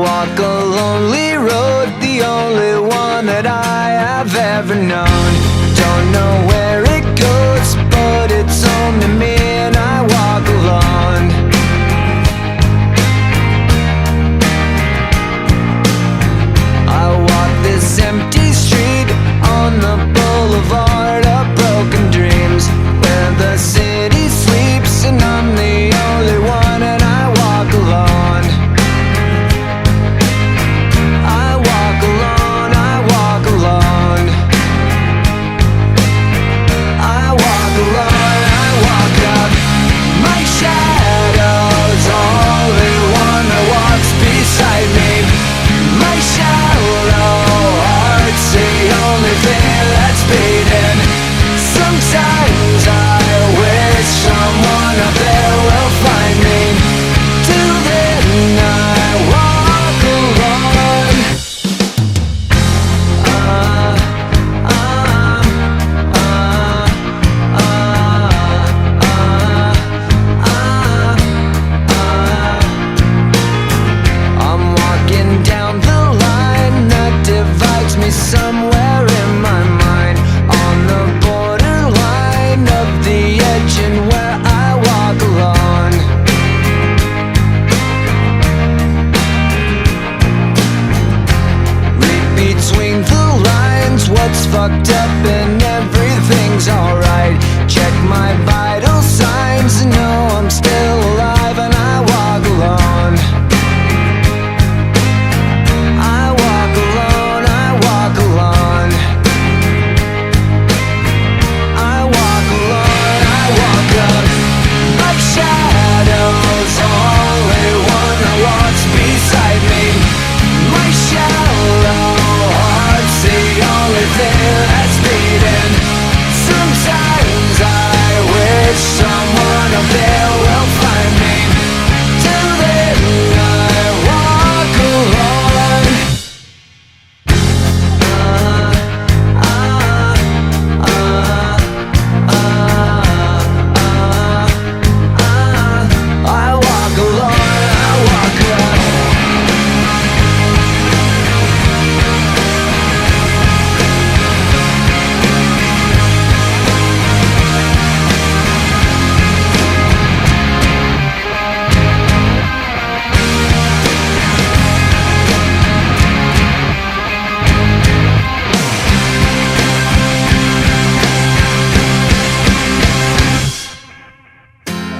walk a lonely road, the only one that I have ever known. Don't know where it goes, but it's home to me, and I walk alone. I walk this empty street on the boulevard of broken dreams, where the city sleeps and I'm the only one, and I walk alone. I walk alone, I walk alone. I walk alone, I walk up. My shadow's only one that walks beside me. My shallow heart's the only thing that's beating. Sometimes I wish someone up there will find me. Till then I walk alone. I'm walking down the line that divides me somewhere in my mind, on the borderline of the edge and where I walk alone. Read between the lines what's fucked up and everything's alright. Check my vital signs and know I'm still alive, and I walk alone. I walk alone, I walk alone. I walk alone, I walk up. My shadow's only one that walks beside me. My shallow heart's the only thing that's beating. Sometimes I wish someone up there will find me. Till then I walk alone. I walk alone, I walk up.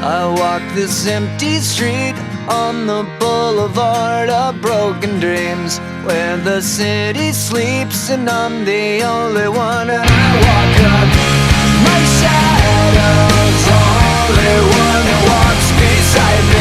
I walk this empty street on the boulevard of broken dreams, where the city sleeps and I'm the only one, and I walk up. My shadow's only one that walks beside me.